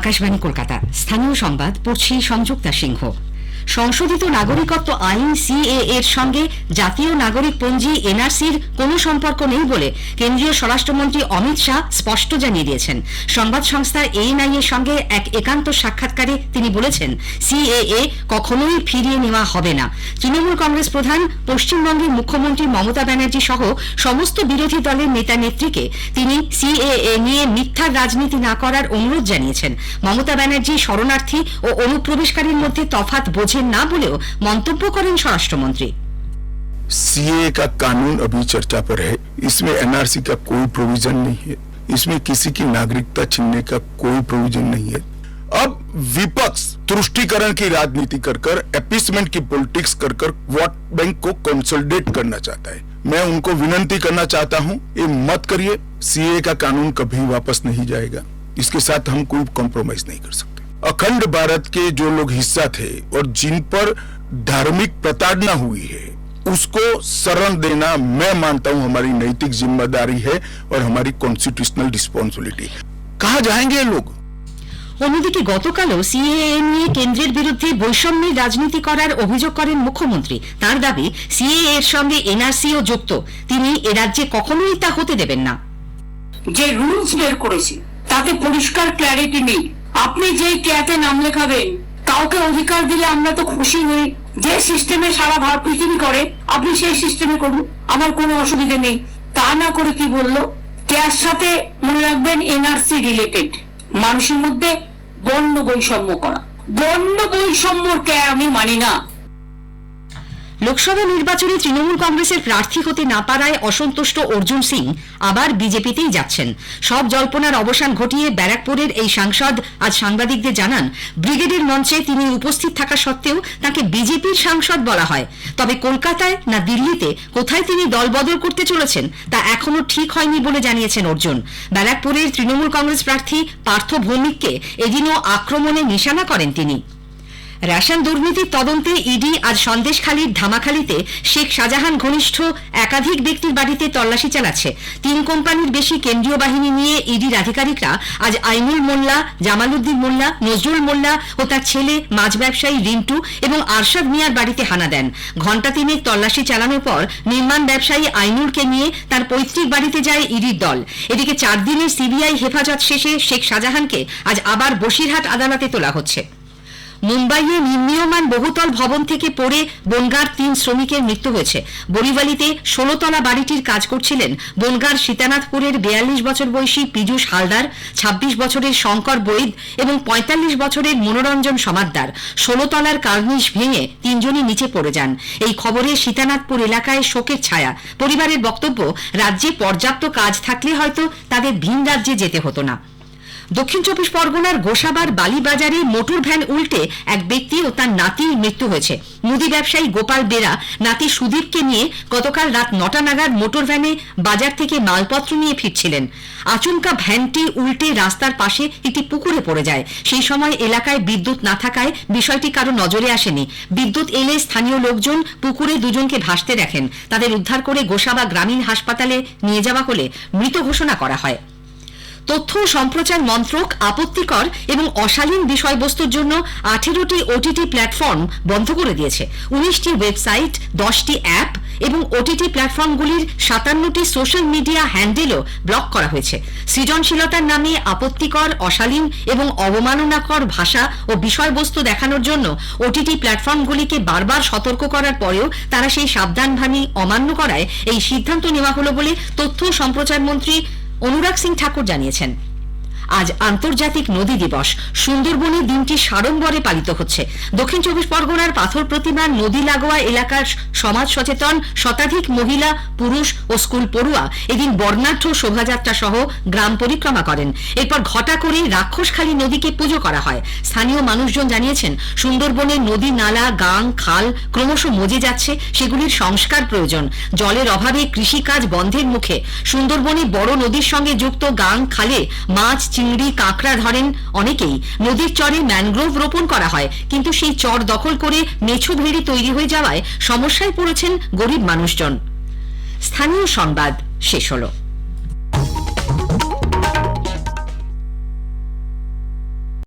আকাশবাণী কলকাতা, স্থানীয় সংবাদ পড়ছি সংযুক্তা সিংহ। সংশোধিত নাগরিকত্ব আইন সিএএ এর সঙ্গে জাতীয় নাগরিক পঞ্জি এনআরসির কোনো সম্পর্ক নেই বলে কেন্দ্রীয় স্বরাষ্ট্রমন্ত্রী অমিত শাহ স্পষ্ট জানিয়ে দিয়েছেন। সংবাদ সংস্থা এএনআই এর সঙ্গে এক একান্ত সাক্ষাৎকারে তিনি বলেছেন, সিএএ কখনোই ফিরিয়ে নেওয়া হবে না। তৃণমূল কংগ্রেস প্রধান পশ্চিমবঙ্গের মুখ্যমন্ত্রী মমতা ব্যানার্জি সহ সমস্ত বিরোধী দলের নেতা নেত্রীকে তিনি সিএএ নিয়ে মিথ্যা রাজনীতি না করার অনুরোধ জানিয়েছেন। মমতা ব্যানার্জি শরণার্থী ও অনুপ্রবেশকারীর মধ্যে তফাৎ বোঝেন না বলেও মন্তব্য করেন স্বরাষ্ট্রমন্ত্রী। सीए का कानून अभी चर्चा पर है, इसमें एनआरसी का कोई प्रोविजन नहीं है, इसमें किसी की नागरिकता छीनने का कोई प्रोविजन नहीं है। अब विपक्ष तुष्टीकरण की राजनीति कर कर, एपीसमेंट की पॉलिटिक्स कर कर वोट बैंक को कंसोलिडेट करना चाहता है। मैं उनको विनती करना चाहता हूं, ये मत करिए। सीए का कानून कभी वापस नहीं जाएगा, इसके साथ हम कोई कॉम्प्रोमाइज नहीं कर सकते। अखंड भारत के जो लोग हिस्सा थे और जिन पर धार्मिक प्रताड़ना हुई है, उसको शरण देना मैं मानता हूं हमारी नैतिक जिम्मेदारी है और हमारी कॉन्स्टिट्यूशनल रिस्पॉन्सिबिलिटी। कहां जाएंगे ये लोग? অন্যদিকে গতকালও সিএএ নিয়ে কেন্দ্রের বিরুদ্ধে বৈষম্যের রাজনীতি করার অভিযোগ করেন মুখ্যমন্ত্রী। তার দাবি, সিএএ এর সঙ্গে এনআরসিও যুক্ত, তিনি এ রাজ্যে কখনোই তা হতে দেবেন না। যে রুলস বের করেছে তাতে পরিষ্কার ক্ল্যারিটি নেই। আপনি যে ক্যাতে নাম লেখাবেন, কাউকে অধিকার দিলে আমরা তো খুশি হই। যে সিস্টেমে সারা ভারত পৃথিবী করে, আপনি সেই সিস্টেমে করুন, আমার কোনো অসুবিধা নেই। তা না করে কি বললো, ক্যার সাথে মনে রাখবেন এনআরসি রিলেটেড মানুষের মধ্যে বর্ণ বৈষম্য করা। বর্ণ বৈষম্যর ক্যা আমি মানি না। লোকসভা নির্বাচনে তৃণমূল কংগ্রেসের প্রার্থী হতে না পারায় অসন্তুষ্ট অর্জুন সিং আবার বিজেপিতেই যাচ্ছেন। সব জল্পনার অবসান ঘটিয়ে ব্যারাকপুরের এই সাংসদ আজ সাংবাদিকদের জানান, ব্রিগেডের মঞ্চে তিনি উপস্থিত থাকা সত্ত্বেও তাকে বিজেপির সাংসদ বলা হয়। তবে কলকাতায় না দিল্লিতে কোথায় তিনি দলবদল করতে চলেছেন তা এখনো ঠিক হয়নি বলে জানিয়েছেন অর্জুন। ব্যারাকপুরের তৃণমূল কংগ্রেস প্রার্থী পার্থ ভৌমিককে এদিনও আক্রমণে নিশানা করেন তিনি। রেশন দুর্নীতির তদন্তে ইডি আজ সন্দেশখালীর ধামাখালীতে শেখ শাহজাহান ঘনিষ্ঠ একাধিক ব্যক্তির বাড়িতে তল্লাশি চালাচ্ছে। 3 কোম্পানির বেশি কেন্দ্রীয় বাহিনী নিয়ে ইডির আধিকারিকরা আজ আইনুল মোল্লা, জামালউদ্দিন মোল্লা, নজরুল মোল্লা ও তার ছেলে মাছ ব্যবসায়ী রিন্টু এবং আরশাদ মিয়ার বাড়িতে হানা দেন। ঘণ্টা 3 তল্লাশি চালানোর পর নির্মাণ ব্যবসায়ী আইনুলকে নিয়ে তার পৈতৃক বাড়িতে যায় ইডির দল। এদিকে 4 দিনের সিবিআই হেফাজত শেষে শেখ শাহজাহানকে আজ আবার বসিরহাট আদালতে তোলা হচ্ছে। মুম্বাইয়ে নির্মীয়মান বহুতল ভবন থেকে পড়ে বনগাঁর 3 শ্রমিকের মৃত্যু হয়েছে। বরিভালিতে 16 তলা বাড়িটির কাজ করছিলেন বনগাঁর সীতানাথপুরের 42 বছর বয়সী পীযূষ হালদার, 26 বছরের শঙ্কর বৈদ এবং 45 বছরের মনোরঞ্জন সমাদ্দার। 16 তলার কার্নিশ ভেঙে 3 জনই নিচে পড়ে যান। এই খবরে সীতানাথপুর এলাকায় শোকের ছায়া। পরিবারের বক্তব্য, রাজ্যে পর্যাপ্ত কাজ থাকলে হয়তো তাদের ভিন রাজ্যে যেতে হতো না। দক্ষিণ 24 পরগনার গোসাবার বালিবাজারে মোটর ভ্যান উল্টে এক ব্যক্তি ও তার নাতির মৃত্যু হয়েছে। মুদি ব্যবসায়ী গোপাল বেরা নাতি সুদীপকে নিয়ে গতকাল রাত 9টা নাগাদ মোটর ভ্যানে বাজার থেকে মালপত্র নিয়ে ফিরছিলেন। আচমকা ভ্যানটি উল্টে রাস্তার পাশে একটি পুকুরে পড়ে যায়। সেই সময় এলাকায় বিদ্যুৎ না থাকায় বিষয়টি কারো নজরে আসেনি। বিদ্যুৎ এলে স্থানীয় লোকজন পুকুরে 2 জনকে ভাসতে দেখেন। তাদের উদ্ধার করে গোসাবা গ্রামীণ হাসপাতালে নিয়ে যাওয়া হলে মৃত ঘোষণা করা হয়। তথ্য ও সম্প্রচার মন্ত্রক আপত্তিকর এবং অশালীন বিষয়বস্তুর জন্য 18টি ওটিটি প্ল্যাটফর্ম বন্ধ করে দিয়েছে। 19টি ওয়েবসাইট, 10টি অ্যাপ এবং ওটিটি প্ল্যাটফর্মগুলির 57টি সোশ্যাল মিডিয়া হ্যান্ডেলও ব্লক করা হয়েছে। সৃজনশীলতার নামে আপত্তিকর, অশালীন এবং অবমাননাকর ভাষা ও বিষয়বস্তু দেখানোর জন্য ওটিটি প্ল্যাটফর্মগুলিকে বারবার সতর্ক করার পরেও তারা সেই সাবধানবাণী অমান্য করায় এই সিদ্ধান্ত নেওয়া হলো বলে তথ্য ও সম্প্রচার মন্ত্রী অনুরাগ সিং ঠাকুর জানিয়েছেন। আজ আন্তর্জাতিক নদী দিবস। সুন্দরবনে দিনটি সাড়ম্বরে পালিত হচ্ছে। দক্ষিণ 24 পরগনার পাথর প্রতিমার নদী লাগোয়া এলাকার সমাজ সচেতন শতাধিক মহিলা, পুরুষ ও স্কুল পড়ুয়া এদিন বর্ণাঢ্য শোভাযাত্রা সহ গ্রাম পরিক্রমা করেন। এরপর ঘটা করে রাক্ষসখালী নদীকে পুজো করা হয়। স্থানীয় মানুষজন জানিয়েছেন, সুন্দরবনের নদী, নালা, গাং, খাল ক্রমশ মজে যাচ্ছে, সেগুলির সংস্কার প্রয়োজন। জলের অভাবে কৃষিকাজ বন্ধের মুখে। সুন্দরবনে বড় নদীর সঙ্গে যুক্ত গাং, খালে মাছ, চিংড়ি, কাঁকড়া ধরেন অনেকেই। নদীর চরে ম্যানগ্রোভ রোপণ করা হয়, কিন্তু সেই চর দখল করে মেছো ভেড়ি তৈরি হয়ে যাওয়ায় সমস্যায় পড়েছেন গরিব মানুষজন। স্থানীয় সংবাদ শেষ হলো।